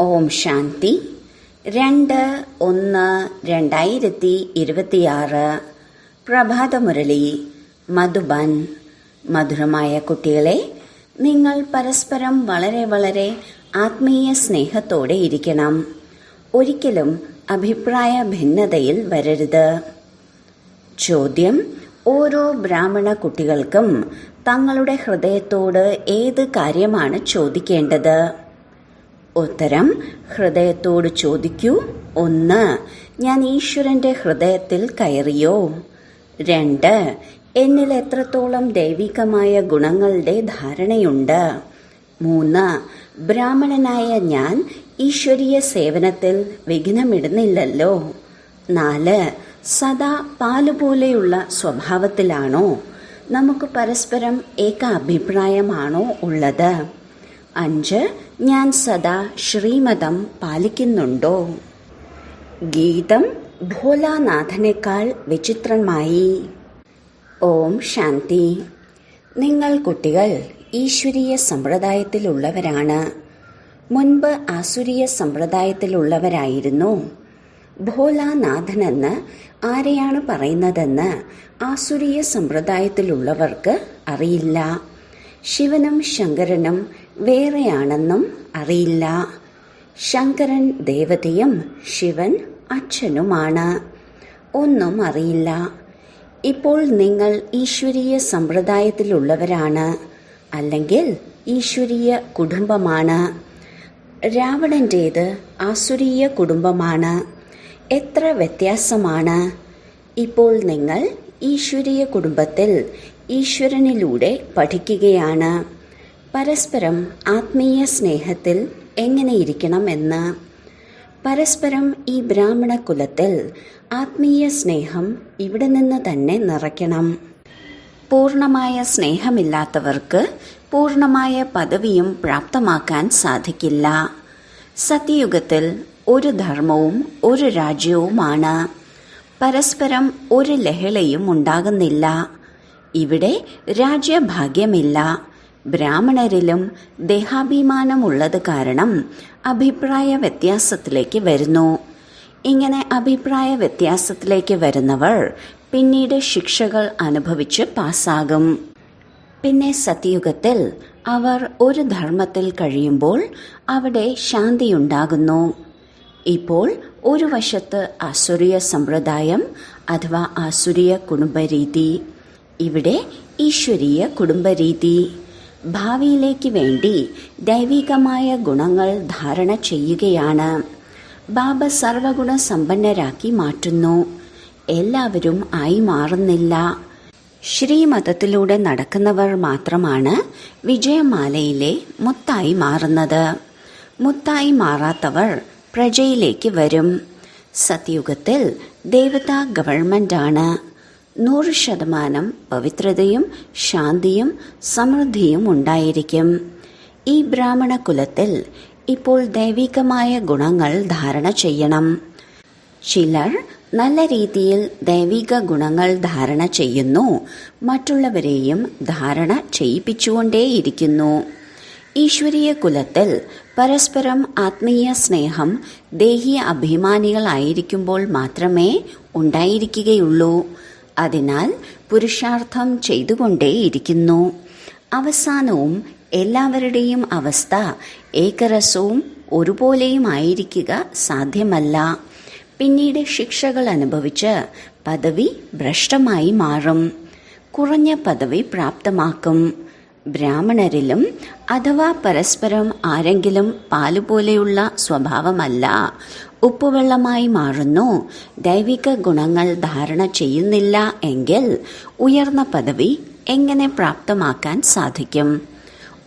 ഓം ശാന്തി 2/1/2026 പ്രഭാതമുരളി മധുബൻ. മധുരമായ കുട്ടികളെ, നിങ്ങൾ പരസ്പരം വളരെ വളരെ ആത്മീയ സ്നേഹത്തോടെ ഇരിക്കണം. ഒരിക്കലും അഭിപ്രായ ഭിന്നതയിൽ വരരുത്. ചോദ്യം: ഓരോ ബ്രാഹ്മണ കുട്ടികൾക്കും തങ്ങളുടെ ഹൃദയത്തോട് ഏത് കാര്യമാണ് ചോദിക്കേണ്ടത്? ഉത്തരം: ഹൃദയത്തോട് ചോദിക്കൂ. 1. ഞാൻ ഈശ്വരന്റെ ഹൃദയത്തിൽ കയറിയോ? 2. എന്നിൽ എത്രത്തോളം ദൈവികമായ ഗുണങ്ങളുടെ ധാരണയുണ്ട്? 3. ബ്രാഹ്മണനായ ഞാൻ ഈശ്വരീയ സേവനത്തിൽ വിഘ്നമിടുന്നില്ലല്ലോ? 4. സദാ പാലുപോലെയുള്ള സ്വഭാവത്തിലാണോ? നമുക്ക് പരസ്പരം ഏക അഭിപ്രായമാണോ ഉള്ളത്? 5. ഞാൻ സദാ ശ്രീമതം പാലിക്കുന്നുണ്ടോ? ഗീതം ഭോലാനാഥനേക്കാൾ വിചിത്രമായി. ഓം ശാന്തി. നിങ്ങൾ കുട്ടികൾ ഈശ്വരീയ സമ്പ്രദായത്തിലുള്ളവരാണ്. മുൻപ് ആസുരീയ സമ്പ്രദായത്തിലുള്ളവരായിരുന്നു. ഭോലാനാഥനെന്ന് ആരെയാണ് പറയുന്നതെന്ന് ആസുരീയ സമ്പ്രദായത്തിലുള്ളവർക്ക് അറിയില്ല. ശിവനും ശങ്കരനും വേറെയാണെന്നും അറിയില്ല. ശങ്കരൻ ദേവതയും ശിവൻ അച്ഛനുമാണ്. ഒന്നും അറിയില്ല. ഇപ്പോൾ നിങ്ങൾ ഈശ്വരീയ സമ്പ്രദായത്തിലുള്ളവരാണ്, അല്ലെങ്കിൽ ഈശ്വരീയ കുടുംബമാണ്. രാവണന്റേത് ആസുരീയ കുടുംബമാണ്. എത്ര വ്യത്യാസമാണ്! ഇപ്പോൾ നിങ്ങൾ ഈശ്വരീയ കുടുംബത്തിൽ ഈശ്വരനിലൂടെ പഠിക്കുകയാണ്. പരസ്പരം ആത്മീയ സ്നേഹത്തിൽ എങ്ങനെയിരിക്കണം എന്ന്. പരസ്പരം ഈ ബ്രാഹ്മണ കുലത്തിൽ ആത്മീയ സ്നേഹം ഇവിടെ നിന്ന് തന്നെ നിറയ്ക്കണം. പൂർണ്ണമായ സ്നേഹമില്ലാത്തവർക്ക് പൂർണ്ണമായ പദവിയും പ്രാപ്തമാക്കാൻ സാധിക്കില്ല. സത്യയുഗത്തിൽ ഒരു ധർമ്മവും ഒരു രാജ്യവുമാണ്. പരസ്പരം ഒരു ലഹളയും ഉണ്ടാകുന്നില്ല. ഇവിടെ രാജ്യഭാഗ്യമില്ല. ബ്രാഹ്മണരിലും ദേഹാഭിമാനമുള്ളത് കാരണം അഭിപ്രായ വ്യത്യാസത്തിലേക്ക് വരുന്നു. ഇങ്ങനെ അഭിപ്രായ വ്യത്യാസത്തിലേക്ക് വരുന്നവർ പിന്നീട് ശിക്ഷകൾ അനുഭവിച്ച് പാസ്സാകും. പിന്നെ സത്യയുഗത്തിൽ അവർ ഒരു ധർമ്മത്തിൽ കഴിയുമ്പോൾ അവിടെ ശാന്തിയുണ്ടാകുന്നു. ഇപ്പോൾ ഒരു വശത്ത് ആസുരീയ സമ്പ്രദായം അഥവാ ആസുരീയ കുടുംബരീതി, ഇവിടെ ഈശ്വരീയ കുടുംബരീതി. ഭാവിയിലേക്ക് വേണ്ടി ദൈവികമായ ഗുണങ്ങൾ ധാരണ ചെയ്യുകയാണ്. ബാബ സർവഗുണ സമ്പന്നരാക്കി മാറ്റുന്നു. എല്ലാവരും ആയി മാറുന്നില്ല. ശ്രീമതത്തിലൂടെ നടക്കുന്നവർ മാത്രമാണ് വിജയമാലയിലെ മുത്തായി മാറുന്നത്. മുത്തായി മാറാത്തവർ പ്രജയിലേക്ക് വരും. സത്യയുഗത്തിൽ ദേവതാ ഗവൺമെന്റാണ്. 100% പവിത്രതയും ശാന്തിയും സമൃദ്ധിയും ഉണ്ടായിരിക്കും. ഈ ബ്രാഹ്മണ കുലത്തിൽ ഇപ്പോൾ ദൈവികമായ ഗുണങ്ങൾ ധാരണ ചെയ്യണം. ചിലർ നല്ല രീതിയിൽ ദൈവിക ഗുണങ്ങൾ ധാരണ ചെയ്യുന്നു, മറ്റുള്ളവരെയും ധാരണ ചെയ്യിപ്പിച്ചുകൊണ്ടേയിരിക്കുന്നു. ഈശ്വരീയ കുലത്തിൽ പരസ്പരം ആത്മീയ സ്നേഹം ദേഹീയ അഭിമാനികളായിരിക്കുമ്പോൾ മാത്രമേ ഉണ്ടായിരിക്കുകയുള്ളൂ. അതിനാൽ പുരുഷാർത്ഥം ചെയ്തുകൊണ്ടേയിരിക്കുന്നു. അവസാനവും എല്ലാവരുടെയും അവസ്ഥ ഏകരസവും ഒരുപോലെയും ആയിരിക്കുക സാധ്യമല്ല. പിന്നീട് ശിക്ഷകൾ അനുഭവിച്ച് പദവി ഭ്രഷ്ടമായി മാറും. കുറഞ്ഞ പദവി പ്രാപ്തമാക്കും. ബ്രാഹ്മണരിലും അഥവാ പരസ്പരം ആരെങ്കിലും പാലുപോലെയുള്ള സ്വഭാവമല്ല, ഉപ്പുവെള്ളമായി മാറുന്നു, ദൈവിക ഗുണങ്ങൾ ധാരണ ചെയ്യുന്നില്ല എങ്കിൽ ഉയർന്ന പദവി എങ്ങനെ പ്രാപ്തമാക്കാൻ സാധിക്കും?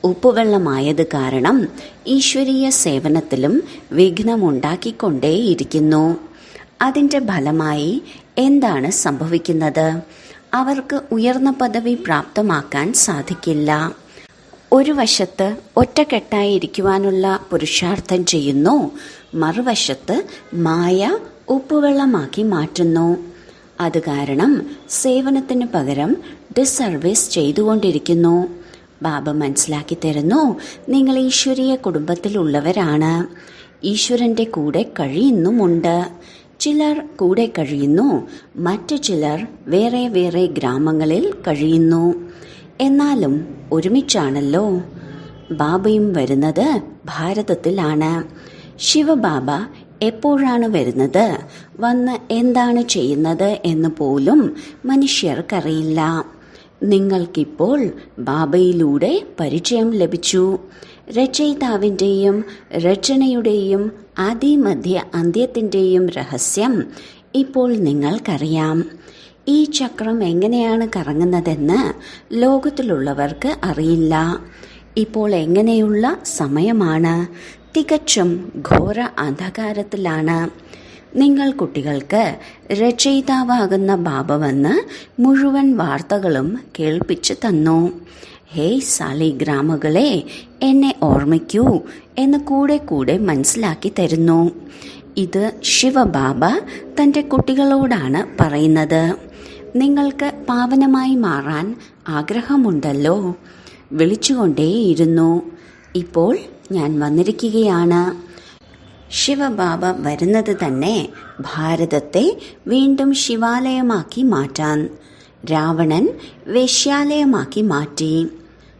ഉപ്പുവെള്ളമായത് കാരണം ഈശ്വരീയ സേവനത്തിലും വിഘ്നമുണ്ടാക്കിക്കൊണ്ടേയിരിക്കുന്നു. അതിൻ്റെ ഫലമായി എന്താണ് സംഭവിക്കുന്നത്? അവർക്ക് ഉയർന്ന പദവി പ്രാപ്തമാക്കാൻ സാധിക്കില്ല. ഒരു വശത്ത് ഒറ്റക്കെട്ടായിരിക്കുവാനുള്ള പുരുഷാർത്ഥം ചെയ്യുന്നു, മറുവശത്ത് മായ ഉപ്പുവെള്ളമാക്കി മാറ്റുന്നു. അത് കാരണം സേവനത്തിന് പകരം ഡിസർവീസ് ചെയ്തുകൊണ്ടിരിക്കുന്നു. ബാബ മനസ്സിലാക്കി തരുന്നു, നിങ്ങൾ ഈശ്വരീയ കുടുംബത്തിലുള്ളവരാണ്. ഈശ്വരന്റെ കൂടെ കഴിയുന്നുമുണ്ട്. ചിലർ കൂടെ കഴിയുന്നു, മറ്റു ചിലർ വേറെ വേറെ ഗ്രാമങ്ങളിൽ കഴിയുന്നു. എന്നാലും ഒരുമിച്ചാണല്ലോ. ബാബയും വരുന്നത് ഭാരതത്തിലാണ്. ശിവബാബ എപ്പോഴാണ് വരുന്നത്, വന്ന് എന്താണ് ചെയ്യുന്നത് എന്ന് പോലും മനുഷ്യർക്കറിയില്ല. നിങ്ങൾക്കിപ്പോൾ ബാബയിലൂടെ പരിചയം ലഭിച്ചു. രചയിതാവിൻ്റെയും രചനയുടെയും ആദിമധ്യ അന്ത്യത്തിൻ്റെയും രഹസ്യം ഇപ്പോൾ നിങ്ങൾക്കറിയാം. ഈ ചക്രം എങ്ങനെയാണ് കറങ്ങുന്നതെന്ന് ലോകത്തിലുള്ളവർക്ക് അറിയില്ല. ഇപ്പോൾ എങ്ങനെയുള്ള സമയമാണ്? തികച്ചും ഘോര അന്ധകാരത്തിലാണ്. നിങ്ങൾ കുട്ടികൾക്ക് രചയിതാവാകുന്ന ബാബ വന്ന് മുഴുവൻ വാർത്തകളും കേൾപ്പിച്ചു തന്നു. ഹേയ് സാലിഗ്രാമങ്ങളെ, എന്നെ ഓർമ്മിക്കൂ എന്ന് കൂടെ കൂടെ മനസ്സിലാക്കി തരുന്നു. ഇത് ശിവബാബ തൻ്റെ കുട്ടികളോടാണ് പറയുന്നത്. നിങ്ങൾക്ക് പാവനമായി മാറാൻ ആഗ്രഹമുണ്ടല്ലോ. വിളിച്ചുകൊണ്ടേയിരുന്നു. ഇപ്പോൾ ഞാൻ വന്നിരിക്കുകയാണ്. ശിവബാബ വരുന്നത് തന്നെ ഭാരതത്തെ വീണ്ടും ശിവാലയമാക്കി മാറ്റാൻ. രാവണൻ വേശ്യാലയമാക്കി മാറ്റി.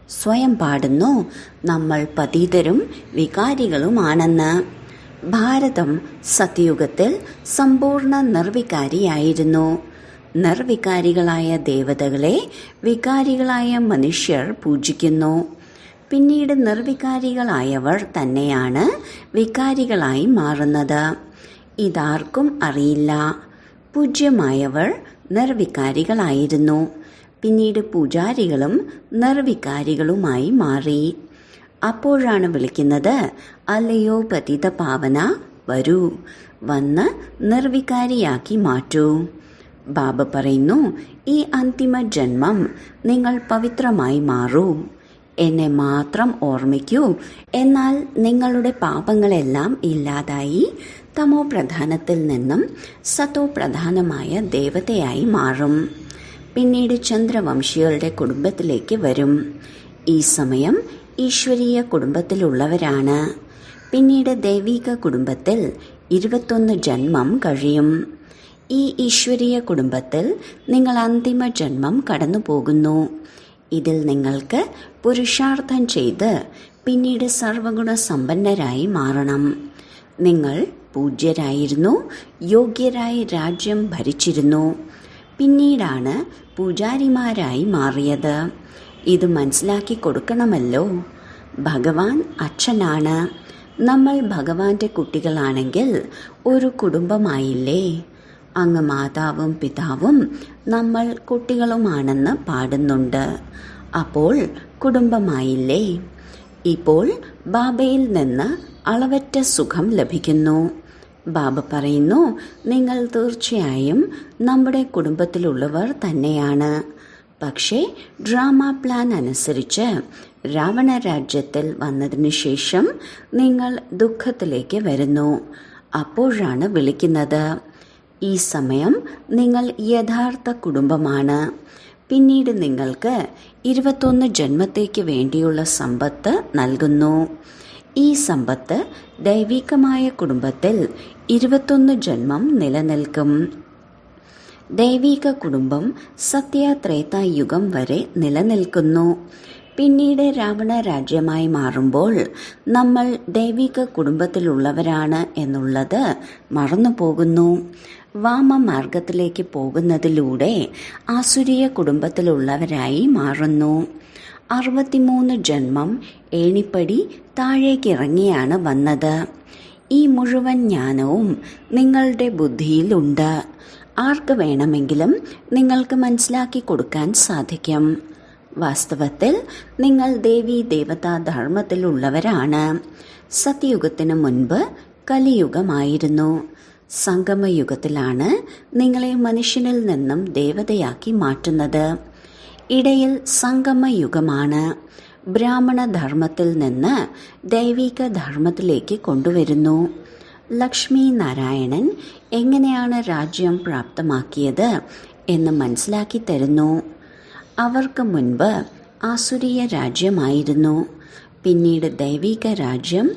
സ്വയം പാടുന്നു, നമ്മൾ പതിതരും വികാരികളുമാണെന്ന്. ഭാരതം സത്യയുഗത്തിൽ സമ്പൂർണ്ണ നിർവികാരിയായിരുന്നു. നിർവികാരികളായ ദേവതകളെ വികാരികളായ മനുഷ്യർ പൂജിക്കുന്നു. പിന്നീട് നിർവികാരികളായവർ തന്നെയാണ് വികാരികളായി മാറുന്നത്. ഇതാർക്കും അറിയില്ല. പൂജ്യമായവർ നിർവികാരികളായിരുന്നു. പിന്നീട് പൂജാരികളും നിർവികാരികളുമായി മാറി. അപ്പോഴാണ് വിളിക്കുന്നത്, അല്ലയോ പതിത പാവന, വരൂ, വന്ന് നിർവികാരിയാക്കി മാറ്റൂ. ബാബ പറയുന്നു, ഈ അന്തിമ ജന്മം നിങ്ങൾ പവിത്രമായി മാറൂ. എന്നെ മാത്രം ഓർമ്മിക്കൂ. എന്നാൽ നിങ്ങളുടെ പാപങ്ങളെല്ലാം ഇല്ലാതായി തമോ പ്രധാനത്തിൽ നിന്നും സതോ പ്രധാനമായ ദേവതയായി മാറും. പിന്നീട് ചന്ദ്രവംശികളുടെ കുടുംബത്തിലേക്ക് വരും. ഈ സമയം ഈശ്വരീയ കുടുംബത്തിലുള്ളവരാണ്. പിന്നീട് ദൈവിക കുടുംബത്തിൽ 21 ജന്മം കഴിയും. ഈ ഈശ്വരീയ കുടുംബത്തിൽ നിങ്ങൾ അന്തിമ ജന്മം കടന്നു പോകുന്നു. ഇതിൽ നിങ്ങൾക്ക് പുരുഷാർത്ഥം ചെയ്ത് പിന്നീട് സർവഗുണ സമ്പന്നരായി മാറണം. നിങ്ങൾ പൂജ്യരായിരുന്നു, യോഗ്യരായി രാജ്യം ഭരിച്ചിരുന്നു. പിന്നീടാണ് പൂജാരിമാരായി മാറിയത്. ഇത് മനസ്സിലാക്കി കൊടുക്കണമല്ലോ. ഭഗവാൻ അച്ഛനാണ്. നമ്മൾ ഭഗവാന്റെ കുട്ടികളാണെങ്കിൽ ഒരു കുടുംബമായില്ലേ? അങ്ങ് മാതാവും പിതാവും നമ്മൾ കുട്ടികളുമാണെന്ന് പാടുന്നുണ്ട്. അപ്പോൾ കുടുംബമായില്ലേ? ഇപ്പോൾ ബാബയിൽ നിന്ന് അളവറ്റ സുഖം ലഭിക്കുന്നു. ബാബ പറയുന്നു, നിങ്ങൾ തീർച്ചയായും നമ്മുടെ കുടുംബത്തിലുള്ളവർ തന്നെയാണ്. പക്ഷേ ഡ്രാമ പ്ലാൻ അനുസരിച്ച് രാവണ രാജ്യത്തിൽ വന്നതിന് ശേഷം നിങ്ങൾ ദുഃഖത്തിലേക്ക് വരുന്നു. അപ്പോഴാണ് വിളിക്കുന്നത്. ഈ സമയം നിങ്ങൾ യഥാർത്ഥ കുടുംബമാണ്. പിന്നീട് നിങ്ങൾക്ക് 21 ജന്മത്തേക്ക് വേണ്ടിയുള്ള സമ്പത്ത് നൽകുന്നു. ഈ സമ്പത്ത് ദൈവികമായ കുടുംബത്തിൽ 21 ജന്മം നിലനിൽക്കും. ദൈവിക കുടുംബം സത്യത്രേതായുഗം വരെ നിലനിൽക്കുന്നു. പിന്നീട് രാവണ രാജ്യമായി മാറുമ്പോൾ നമ്മൾ ദൈവിക കുടുംബത്തിലുള്ളവരാണ് എന്നുള്ളത് മറന്നുപോകുന്നു. വാമമാർഗത്തിലേക്ക് പോകുന്നതിലൂടെ ആസുരീയ കുടുംബത്തിലുള്ളവരായി മാറുന്നു. 63 ജന്മം ഏണിപ്പടി താഴേക്കിറങ്ങിയാണ് വന്നത്. ഈ മുഴുവൻ ജ്ഞാനവും നിങ്ങളുടെ ബുദ്ധിയിലുണ്ട്. ആർക്ക് വേണമെങ്കിലും നിങ്ങൾക്ക് മനസ്സിലാക്കി കൊടുക്കാൻ സാധിക്കും. വാസ്തവത്തിൽ നിങ്ങൾ ദേവീ ദേവതാ ധർമ്മത്തിലുള്ളവരാണ്. സത്യയുഗത്തിന് മുൻപ് കലിയുഗമായിരുന്നു. സംഗമയുഗത്തിലാണ് നിങ്ങളെ മനുഷ്യനിൽ നിന്നും ദേവതയാക്കി മാറ്റുന്നത്. ഇടയിൽ സംഗമയുഗമാണ്. ബ്രാഹ്മണ ധർമ്മത്തിൽ നിന്ന് ദൈവിക ധർമ്മത്തിലേക്ക് കൊണ്ടുവരുന്നു. ലക്ഷ്മി നാരായണൻ എങ്ങനെയാണ് രാജ്യം പ്രാപ്തമാക്കിയത് എന്ന് മനസ്സിലാക്കി തരുന്നു. അവർക്ക് മുൻപ് ആസുരീയ രാജ്യമായിരുന്നു. പിന്നീട് ദൈവിക രാജ്യം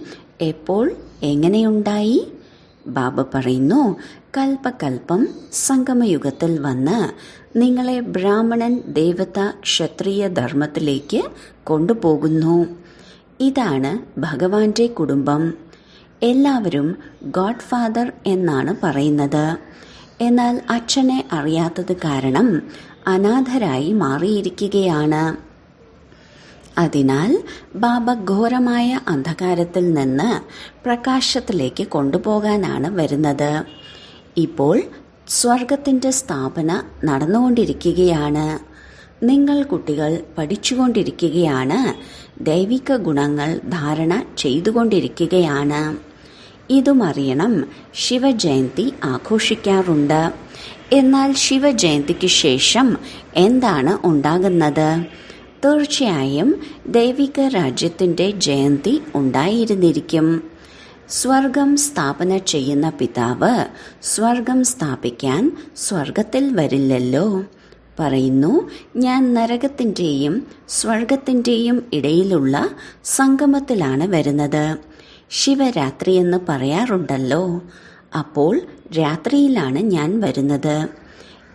എപ്പോൾ എങ്ങനെയുണ്ടായി? ബാബ പറയുന്നു, കൽപ്പകൽപ്പം സംഗമയുഗത്തിൽ വന്ന് നിങ്ങളെ ബ്രാഹ്മണൻ, ദേവത, ക്ഷത്രിയ ധർമ്മത്തിലേക്ക് കൊണ്ടുപോകുന്നു. ഇതാണ് ഭഗവാന്റെ കുടുംബം. എല്ലാവരും ഗോഡ് ഫാദർ എന്നാണ് പറയുന്നത്. എന്നാൽ അച്ഛനെ അറിയാത്തത് കാരണം അനാഥരായി മാറിയിരിക്കുകയാണ്. അതിനാൽ ബാബ ഘോരമായ അന്ധകാരത്തിൽ നിന്ന് പ്രകാശത്തിലേക്ക് കൊണ്ടുപോകാനാണ് വരുന്നത്. ഇപ്പോൾ സ്വർഗത്തിൻ്റെ സ്ഥാപന നടന്നുകൊണ്ടിരിക്കുകയാണ്. നിങ്ങൾ കുട്ടികൾ പഠിച്ചുകൊണ്ടിരിക്കുകയാണ്. ദൈവിക ഗുണങ്ങൾ ധാരണ ചെയ്തുകൊണ്ടിരിക്കുകയാണ്. ഇതും അറിയണം, ശിവജയന്തി ആഘോഷിക്കാറുണ്ട്. എന്നാൽ ശിവജയന്തിക്ക് ശേഷം എന്താണ് ഉണ്ടാകുന്നത്? തീർച്ചയായും ദൈവിക രാജ്യത്തിൻ്റെ ജയന്തി ഉണ്ടായിരുന്നിരിക്കും. സ്വർഗം സ്ഥാപന ചെയ്യുന്ന പിതാവ് സ്വർഗം സ്ഥാപിക്കാൻ സ്വർഗത്തിൽ വരില്ലല്ലോ. പറയുന്നു, ഞാൻ നരകത്തിൻ്റെയും സ്വർഗത്തിൻ്റെയും ഇടയിലുള്ള സംഗമത്തിലാണ് വരുന്നത്. ശിവരാത്രി എന്ന് പറയാറുണ്ടല്ലോ. അപ്പോൾ രാത്രിയിലാണ് ഞാൻ വരുന്നത്.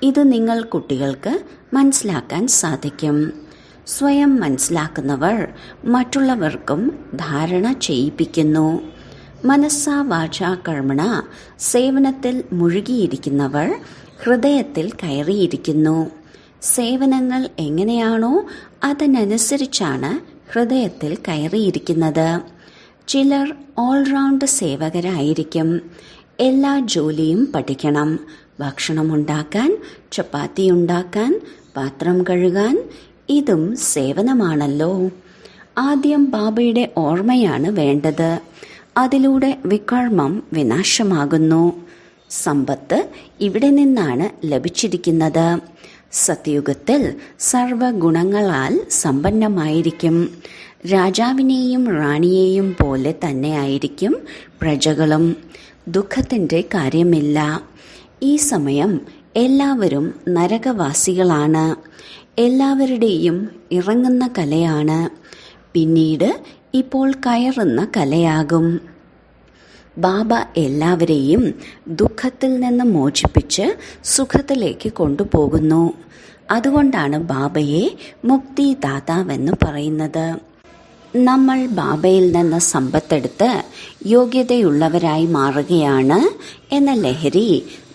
ഇത് നിങ്ങൾ കുട്ടികൾക്ക് മനസ്സിലാക്കാൻ സാധിക്കും. സ്വയം മനസ്സിലാക്കുന്നവർ മറ്റുള്ളവർക്കും ധാരണ ചെയ്യിപ്പിക്കുന്നു. മനസ്സാ വാചാ കർമ്മണ സേവനത്തിൽ മുഴുകിയിരിക്കുന്നവർ ഹൃദയത്തിൽ കയറിയിരിക്കുന്നു. സേവനങ്ങൾ എങ്ങനെയാണോ അതിനനുസരിച്ചാണ് ഹൃദയത്തിൽ കയറിയിരിക്കുന്നത്. ചിലർ ഓൾറൗണ്ട് സേവകരായിരിക്കും. എല്ലാ ജോലിയും പഠിക്കണം. ഭക്ഷണമുണ്ടാക്കാൻ, ചപ്പാത്തി ഉണ്ടാക്കാൻ, പാത്രം കഴുകാൻ, ഇതും സേവനമാണല്ലോ. ആദ്യം ബാബയുടെ ഓർമ്മയാണ് വേണ്ടത്. അതിലൂടെ വികർമ്മം വിനാശമാകുന്നു. സമ്പത്ത് ഇവിടെ നിന്നാണ് ലഭിച്ചിരിക്കുന്നത്. സത്യുഗത്തിൽ സർവഗുണങ്ങളാൽ സമ്പന്നമായിരിക്കും. രാജാവിനെയും റാണിയെയും പോലെ തന്നെയായിരിക്കും പ്രജകളും. ദുഃഖത്തിൻ്റെ കാര്യമില്ല. ഈ സമയം എല്ലാവരും നരകവാസികളാണ്. എല്ലാവരുടെയും ഇറങ്ങുന്ന കലയാണ്. പിന്നീട് ഇപ്പോൾ കയറുന്ന കലയാകും. ബാബ എല്ലാവരെയും ദുഃഖത്തിൽ നിന്ന് മോചിപ്പിച്ച് സുഖത്തിലേക്ക് കൊണ്ടുപോകുന്നു. അതുകൊണ്ടാണ് ബാബയെ മുക്തിദാതാവെന്ന് പറയുന്നത്. നമ്മൾ ബാബയിൽ നിന്ന് സമ്പത്തെടുത്ത് യോഗ്യതയുള്ളവരായി മാറുകയാണ് എന്ന ലഹരി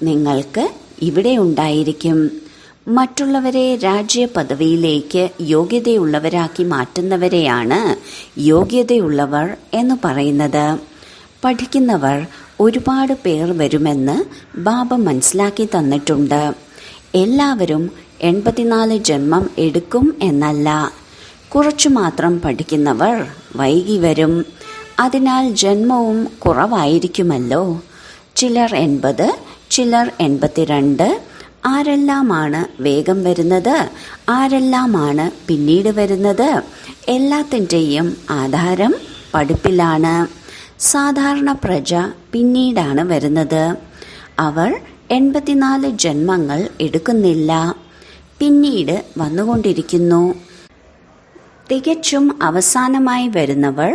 നിങ്ങൾക്ക് ഇവിടെ ഉണ്ടായിരിക്കും. മറ്റുള്ളവരെ രാജ്യ പദവിയിലേക്ക് യോഗ്യതയുള്ളവരാക്കി മാറ്റുന്നവരെയാണ് യോഗ്യതയുള്ളവർ എന്ന് പറയുന്നത്. പഠിക്കുന്നവർ ഒരുപാട് പേർ വരുമെന്ന് ബാബ മനസ്സിലാക്കി തന്നിട്ടുണ്ട്. എല്ലാവരും 84 ജന്മം എടുക്കും എന്നല്ല. കുറച്ചു മാത്രം പഠിക്കുന്നവർ വൈകി വരും. അതിനാൽ ജന്മവും കുറവായിരിക്കുമല്ലോ. ചിലർ 80, ചിലർ 82. ആരെല്ലാമാണ് വേഗം വരുന്നത്, ആരെല്ലാമാണ് പിന്നീട് വരുന്നത്, എല്ലാത്തിൻ്റെയും ആധാരം പഠിപ്പിലാണ്. സാധാരണ പ്രജ പിന്നീടാണ് വരുന്നത്. അവർ 84 ജന്മങ്ങൾ എടുക്കുന്നില്ല, പിന്നീട് വന്നുകൊണ്ടിരിക്കുന്നു. തികച്ചും അവസാനമായി വരുന്നവർ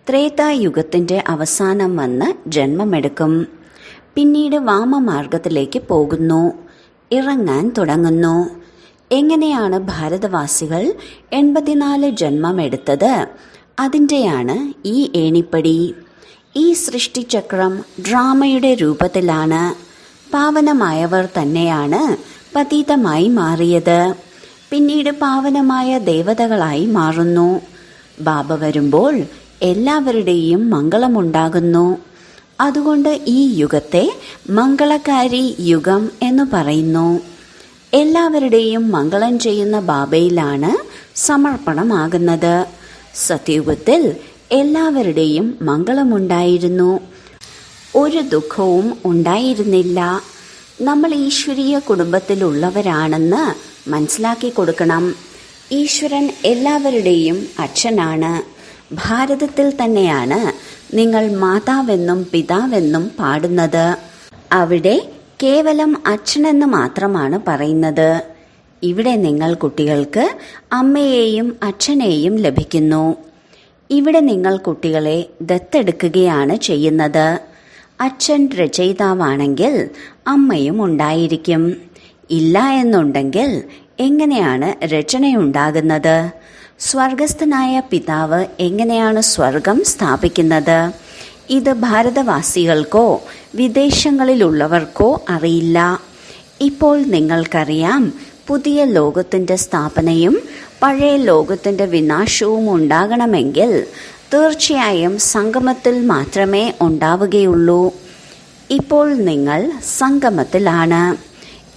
ത്രേതായുഗത്തിൻ്റെ അവസാനം വന്ന് ജന്മമെടുക്കും. പിന്നീട് വാമമാർഗത്തിലേക്ക് പോകുന്നു, ഇറങ്ങാൻ തുടങ്ങുന്നു. എങ്ങനെയാണ് ഭാരതവാസികൾ 84 ജന്മമെടുത്തത്? അതിൻ്റെയാണ് ഈ ഏണിപ്പടി. ഈ സൃഷ്ടിചക്രം ഡ്രാമയുടെ രൂപത്തിലാണ്. പാവനമായവർ തന്നെയാണ് പതീതമായി മാറിയത്. പിന്നീട് പാവനമായ ദേവതകളായി മാറുന്നു. ബാബ വരുമ്പോൾ എല്ലാവരുടെയും മംഗളമുണ്ടാകുന്നു. അതുകൊണ്ട് ഈ യുഗത്തെ മംഗളകാരി യുഗം എന്ന് പറയുന്നു. എല്ലാവരുടെയും മംഗളം ചെയ്യുന്ന ബാബയിലാണ് സമർപ്പണമാകുന്നത്. സത്യുഗത്തിൽ എല്ലാവരുടെയും മംഗളമുണ്ടായിരുന്നു. ഒരു ദുഃഖവും ഉണ്ടായിരുന്നില്ല. നമ്മൾ ഈശ്വരീയ കുടുംബത്തിലുള്ളവരാണെന്ന് മനസ്സിലാക്കി കൊടുക്കണം. ഈശ്വരൻ എല്ലാവരുടെയും അച്ഛനാണ്. ഭാരതത്തിൽ തന്നെയാണ് നിങ്ങൾ മാതാവെന്നും പിതാവെന്നും പാടുന്നത്. അവിടെ കേവലം അച്ഛനെന്ന് മാത്രമാണ് പറയുന്നത്. ഇവിടെ നിങ്ങൾ കുട്ടികൾക്ക് അമ്മയെയും അച്ഛനെയും ലഭിക്കുന്നു. ഇവിടെ നിങ്ങൾ കുട്ടികളെ ദത്തെടുക്കുകയാണ് ചെയ്യുന്നത്. അച്ഛൻ രചയിതാവാണെങ്കിൽ അമ്മയും ഉണ്ടായിരിക്കും. ഇല്ല എന്നുണ്ടെങ്കിൽ എങ്ങനെയാണ് രചനയുണ്ടാകുന്നത്? സ്വർഗസ്ഥനായ പിതാവ് എങ്ങനെയാണ് സ്വർഗം സ്ഥാപിക്കുന്നത്? ഇത് ഭാരതവാസികൾക്കോ വിദേശങ്ങളിലുള്ളവർക്കോ അറിയില്ല. ഇപ്പോൾ നിങ്ങൾക്കറിയാം, പുതിയ ലോകത്തിൻ്റെ സ്ഥാപനയും പഴയ ലോകത്തിൻ്റെ വിനാശവും ഉണ്ടാകണമെങ്കിൽ തീർച്ചയായും സംഗമത്തിൽ മാത്രമേ ഉണ്ടാവുകയുള്ളൂ. ഇപ്പോൾ നിങ്ങൾ സംഗമത്തിലാണ്.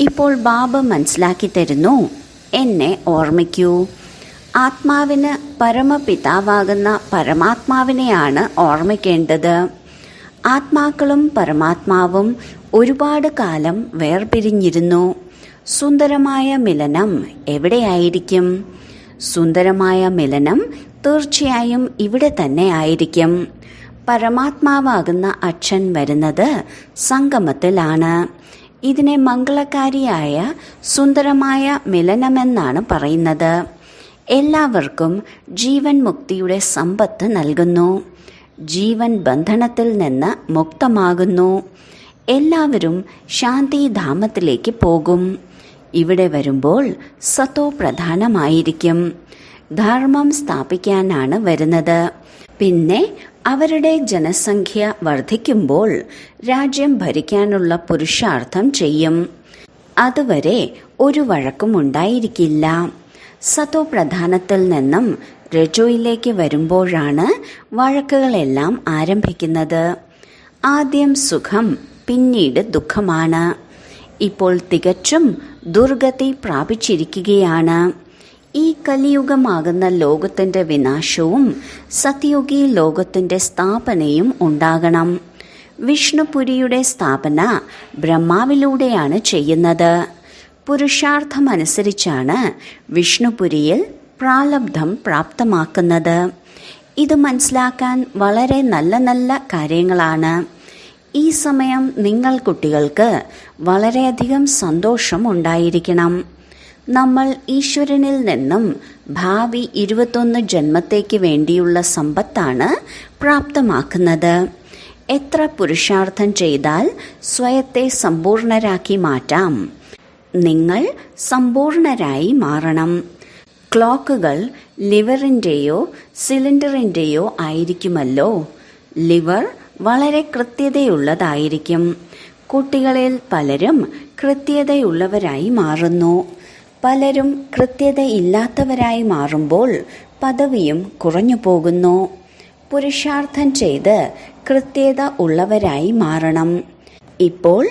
ഇപ്പോൾ ബാബ മനസ്സിലാക്കി തരുന്നു, എന്നെ ഓർമ്മിക്കൂ. ആത്മാവിന് പരമപിതാവാകുന്ന പരമാത്മാവിനെയാണ് ഓർമ്മിക്കേണ്ടത്. ആത്മാക്കളും പരമാത്മാവും ഒരുപാട് കാലം വേർപിരിഞ്ഞിരുന്നു. സുന്ദരമായ മിലനം എവിടെയായിരിക്കും? സുന്ദരമായ മിലനം തീർച്ചയായും ഇവിടെ തന്നെ ആയിരിക്കും. പരമാത്മാവാകുന്ന അച്ഛൻ വരുന്നത് സംഗമത്തിലാണ്. ഇതിനെ മംഗളകാരിയായ സുന്ദരമായ മിലനമെന്നാണ് പറയുന്നത്. എല്ലാവർക്കും ജീവൻ മുക്തിയുടെ സമ്പത്ത് നൽകുന്നു. ജീവൻ ബന്ധനത്തിൽ നിന്ന് മുക്തമാകുന്നു. എല്ലാവരും ശാന്തിധാമത്തിലേക്ക് പോകും. ഇവിടെ വരുമ്പോൾ സത്തോ പ്രധാനമായിരിക്കും. ധർമ്മം സ്ഥാപിക്കാനാണ് വരുന്നത്. പിന്നെ അവരുടെ ജനസംഖ്യ വർദ്ധിക്കുമ്പോൾ രാജ്യം ഭരിക്കാനുള്ള പുരുഷാർത്ഥം ചെയ്യും. അതുവരെ ഒരു വഴക്കും ഉണ്ടായിരിക്കില്ല. സത്തോ പ്രധാനത്തിൽ നിന്നും രജോയിലേക്ക് വരുമ്പോഴാണ് വഴക്കുകളെല്ലാം ആരംഭിക്കുന്നത്. ആദ്യം സുഖം, പിന്നീട് ദുഃഖമാണ്. ഇപ്പോൾ തികച്ചും ദുർഗതി പ്രാപിച്ചിരിക്കുകയാണ്. ഈ കലിയുഗമാകുന്ന ലോകത്തിൻ്റെ വിനാശവും സത്യയുഗി ലോകത്തിൻ്റെ സ്ഥാപനയും ഉണ്ടാകണം. വിഷ്ണുപുരിയുടെ സ്ഥാപന ബ്രഹ്മാവിലൂടെയാണ് ചെയ്യുന്നത്. പുരുഷാർത്ഥമനുസരിച്ചാണ് വിഷ്ണുപുരിയിൽ പ്രാലബ്ധം പ്രാപ്തമാക്കുന്നത്. ഇത് മനസ്സിലാക്കാൻ വളരെ നല്ല നല്ല കാര്യങ്ങളാണ്. ഈ സമയം നിങ്ങൾ കുട്ടികൾക്ക് വളരെയധികം സന്തോഷം ഉണ്ടായിരിക്കണം. നമ്മൾ ഈശ്വരനിൽ നിന്നും ഭാവി 21 ജന്മത്തേക്ക് വേണ്ടിയുള്ള സമ്പത്താണ് പ്രാപ്തമാക്കുന്നത്. എത്ര പുരുഷാർത്ഥം ചെയ്താൽ സ്വയത്തെ സമ്പൂർണരാക്കി മാറ്റാം. നിങ്ങൾ സമ്പൂർണരായി മാറണം. ക്ലോക്കുകൾ ലിവറിൻ്റെയോ സിലിണ്ടറിൻ്റെയോ ആയിരിക്കുമല്ലോ. ലിവർ വളരെ കൃത്യതയുള്ളതായിരിക്കും. കുട്ടികളിൽ പലരും കൃത്യതയുള്ളവരായി മാറുന്നു. പലരും കൃത്യതയില്ലാത്തവരായി മാറുമ്പോൾ പദവിയും കുറഞ്ഞു പോകുന്നു. പുരുഷാർത്ഥം ചെയ്ത് കൃത്യത ഉള്ളവരായി മാറണം. ഇപ്പോൾ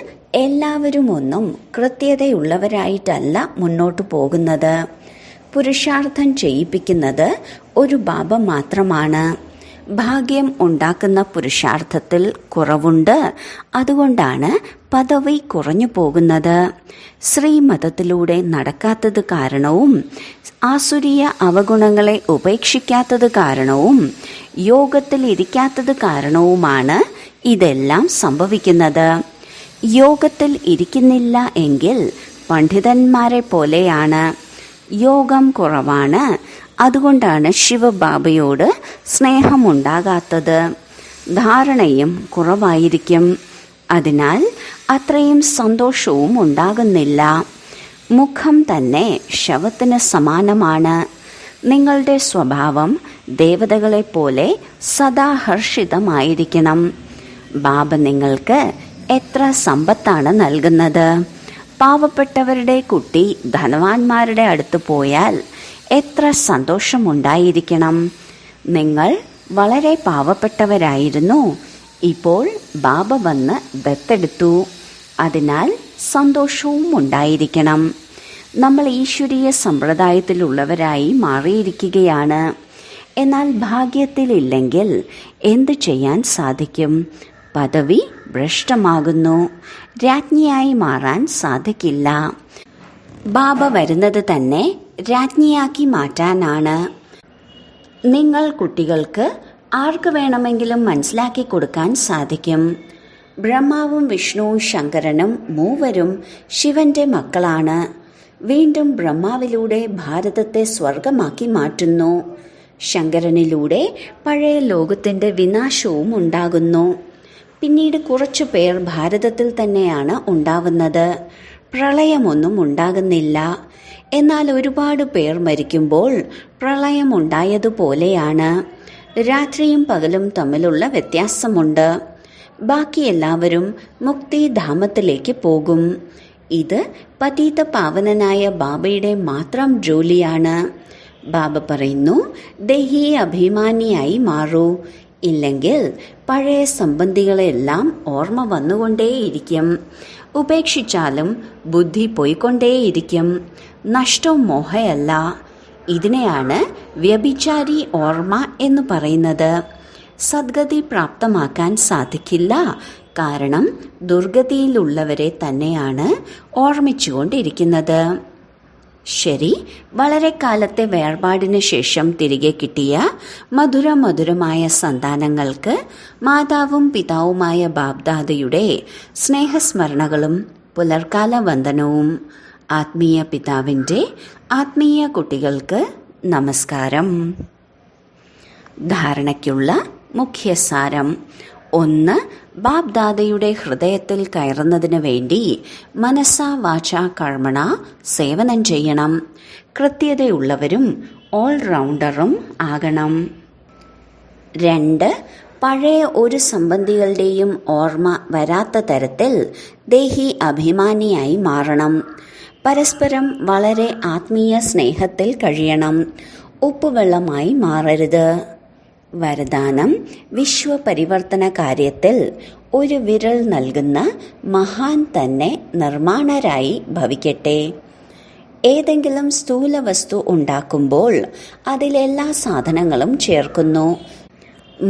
എല്ലാവരും ഒന്നും കൃത്യതയുള്ളവരായിട്ടല്ല മുന്നോട്ടു പോകുന്നത്. പുരുഷാർത്ഥം ചെയ്യിപ്പിക്കുന്നത് ഒരു ബാബ മാത്രമാണ്. ഭാഗ്യം ഉണ്ടാക്കുന്ന പുരുഷാർത്ഥത്തിൽ കുറവുണ്ട്. അതുകൊണ്ടാണ് പദവി കുറഞ്ഞു പോകുന്നത്. ശ്രീമതത്തിലൂടെ നടക്കാത്തത് കാരണവും ആസുരീയ അവഗുണങ്ങളെ ഉപേക്ഷിക്കാത്തത് കാരണവും യോഗത്തിൽ ഇരിക്കാത്തത് കാരണവുമാണ് ഇതെല്ലാം സംഭവിക്കുന്നത്. യോഗത്തിൽ ഇരിക്കുന്നില്ല എങ്കിൽ പണ്ഡിതന്മാരെ പോലെയാണ്. യോഗം കുറവാണ്. അതുകൊണ്ടാണ് ശിവബാബയോട് സ്നേഹമുണ്ടാകാത്തത്. ധാരണയും കുറവായിരിക്കും. അതിനാൽ അത്രയും സന്തോഷവും ഉണ്ടാകുന്നില്ല. മുഖം തന്നെ ശവത്തിന് സമാനമാണ്. നിങ്ങളുടെ സ്വഭാവം ദേവതകളെപ്പോലെ സദാ ഹർഷിതമായിരിക്കണം. ബാബ നിങ്ങൾക്ക് എത്ര സമ്പത്താണ് നൽകുന്നത്? പാവപ്പെട്ടവരുടെ കുട്ടി ധനവാന്മാരുടെ അടുത്ത് പോയാൽ എത്ര സന്തോഷമുണ്ടായിരിക്കണം. നിങ്ങൾ വളരെ പാവപ്പെട്ടവരായിരുന്നു. ഇപ്പോൾ ബാബ വന്ന് ദത്തെടുത്തു. അതിനാൽ സന്തോഷവും ഉണ്ടായിരിക്കണം. നമ്മൾ ഈശ്വരീയ സമ്പ്രദായത്തിലുള്ളവരായി മാറിയിരിക്കുകയാണ്. എന്നാൽ ഭാഗ്യത്തിലില്ലെങ്കിൽ എന്തു ചെയ്യാൻ സാധിക്കും? പദവി ഭ്രഷ്ടമാകുന്നു. രാജ്ഞിയായി മാറാൻ സാധിക്കില്ല. ബാബ വരുന്നത് തന്നെ രാജ്ഞിയാക്കി മാറ്റാനാണ്. നിങ്ങൾ കുട്ടികൾക്ക് ആർക്ക് വേണമെങ്കിലും മനസ്സിലാക്കി കൊടുക്കാൻ സാധിക്കും. ബ്രഹ്മാവും വിഷ്ണുവും ശങ്കരനും മൂവരും ശിവന്റെ മക്കളാണ്. വീണ്ടും ബ്രഹ്മാവിലൂടെ ഭാരതത്തെ സ്വർഗമാക്കി മാറ്റുന്നു. ശങ്കരനിലൂടെ പഴയ ലോകത്തിന്റെ വിനാശവും ഉണ്ടാകുന്നു. പിന്നീട് കുറച്ചു പേർ ഭാരതത്തിൽ തന്നെയാണ് ഉണ്ടാവുന്നത്. പ്രളയമൊന്നും ഉണ്ടാകുന്നില്ല. എന്നാൽ ഒരുപാട് പേർ മരിക്കുമ്പോൾ പ്രളയമുണ്ടായതുപോലെയാണ്. രാത്രിയും പകലും തമ്മിലുള്ള വ്യത്യാസമുണ്ട്. ബാക്കി എല്ലാവരും മുക്തിധാമത്തിലേക്ക് പോകും. ഇത് പതീത പാവനനായ ബാബയുടെ മാത്രം ജോലിയാണ്. ബാബ പറയുന്നു, ദേഹി അഭിമാനിയായി മാറൂ. ഇല്ലെങ്കിൽ പഴയ സംബന്ധികളെല്ലാം ഓർമ്മ വന്നുകൊണ്ടേയിരിക്കും. ഉപേക്ഷിച്ചാലും ബുദ്ധി പോയിക്കൊണ്ടേയിരിക്കും. നഷ്ടം മോഹയല്ല. ഇതിനെയാണ് വ്യഭിചാരി ഓർമ്മ എന്ന് പറയുന്നത്. സദ്ഗതി പ്രാപ്തമാക്കാൻ സാധിക്കില്ല. കാരണം ദുർഗതിയിലുള്ളവരെ തന്നെയാണ് ഓർമ്മിച്ചുകൊണ്ടിരിക്കുന്നത്. ശരി, വളരെ കാലത്തെ വേർപാടിന് ശേഷം തിരികെ കിട്ടിയ മധുരമധുരമായ സന്താനങ്ങൾക്ക് മാതാവും പിതാവുമായ ബാബ്ദാദയുടെ സ്നേഹസ്മരണകളും പുലർക്കാല വന്ദനവും. ആത്മീയ പിതാവിൻ്റെ ആത്മീയ കുട്ടികൾക്ക് നമസ്കാരം. ധാരണയ്ക്കുള്ള മുഖ്യസാരം: 1. ബാബ്ദാദയുടെ ഹൃദയത്തിൽ കയറുന്നതിന് വേണ്ടി മനസ്സാ വാചാ കർമ്മണ സേവനം ചെയ്യണം. കൃത്യതയുള്ളവരും ഓൾറൗണ്ടറും ആകണം. 2. പഴയ ഒരു സംബന്ധികളുടെയും ഓർമ്മ വരാത്ത തരത്തിൽ ദേഹി അഭിമാനിയായി മാറണം. പരസ്പരം വളരെ ആത്മീയ സ്നേഹത്തിൽ കഴിയണം. ഉപ്പുവെള്ളമായി മാറരുത്. വരദാനം: വിശ്വപരിവർത്തന കാര്യത്തിൽ ഒരു വിരൽ നൽകുന്ന മഹാൻ തന്നെ നിർമ്മാണരായി ഭവിക്കട്ടെ. ഏതെങ്കിലും സ്ഥൂല വസ്തു ഉണ്ടാക്കുമ്പോൾ അതിലെല്ലാ സാധനങ്ങളും ചേർക്കുന്നു.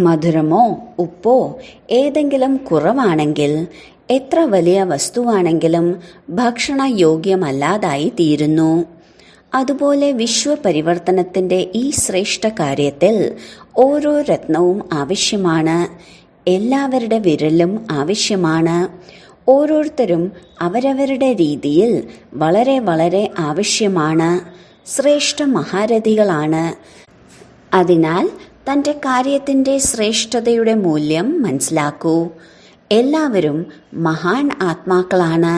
മധുരമോ ഉപ്പോ ഏതെങ്കിലും കുറവാണെങ്കിൽ എത്ര വലിയ വസ്തുവാണെങ്കിലും ഭക്ഷണയോഗ്യമല്ലാതായി തീരുന്നു. അതുപോലെ വിശ്വപരിവർത്തനത്തിന്റെ ഈ ശ്രേഷ്ഠ കാര്യത്തിൽ ഓരോ രത്നവും ആവശ്യമാണ്. എല്ലാവരുടെ വിരലും ആവശ്യമാണ്. ഓരോരുത്തരും അവരവരുടെ രീതിയിൽ വളരെ വളരെ ആവശ്യമാണ്. ശ്രേഷ്ഠ മഹാരഥികളാണ്. അതിനാൽ തന്റെ കാര്യത്തിന്റെ ശ്രേഷ്ഠതയുടെ മൂല്യം മനസ്സിലാക്കൂ. എല്ലാവരും മഹാൻ ആത്മാക്കളാണ്.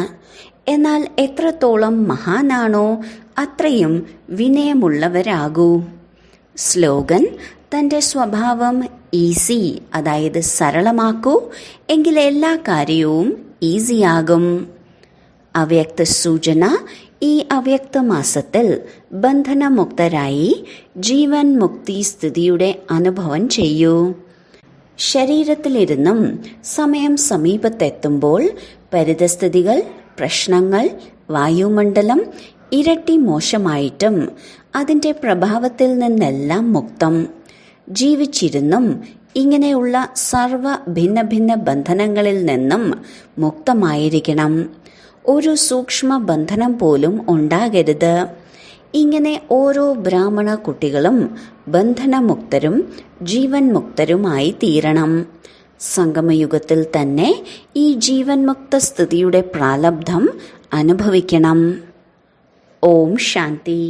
എന്നാൽ എത്രത്തോളം മഹാനാണോ അത്രയും വിനയമുള്ളവരാകൂ. സ്ലോഗൻ: തന്റെ സ്വഭാവം ഈസി, അതായത് സരളമാക്കൂ, എങ്കിൽ എല്ലാ കാര്യവും ഈസിയാകും. അവ്യക്ത സൂചന: ഈ അവ്യക്ത മാസത്തിൽ ബന്ധനമുക്തരായി ജീവൻ മുക്തി സ്ഥിതിയുടെ അനുഭവം ചെയ്യൂ. ശരീരത്തിലിരുന്നും സമയം സമീപത്തെത്തുമ്പോൾ പരിതസ്ഥിതികൾ, പ്രശ്നങ്ങൾ, വായുമണ്ഡലം ഇരട്ടി മോശമായിട്ടും അതിൻ്റെ പ്രഭാവത്തിൽ നിന്നെല്ലാം മുക്തം. ജീവിച്ചിരുന്നും ഇങ്ങനെയുള്ള സർവ ഭിന്ന ഭിന്ന ബന്ധനങ്ങളിൽ നിന്നും മുക്തമായിരിക്കണം. ഒരു സൂക്ഷ്മ ബന്ധനം പോലും ഉണ്ടാകരുത്. ഇങ്ങനെ ഓരോ ബ്രാഹ്മണ കുട്ടികളും ബന്ധനമുക്തരും ജീവൻ മുക്തരുമായി തീരണം. സംഗമയുഗത്തിൽ തന്നെ ഈ ജീവൻ മുക്ത സ്ഥിതിയുടെ പ്രാലബ്ധം അനുഭവിക്കണം. ഓം ശാന്തി.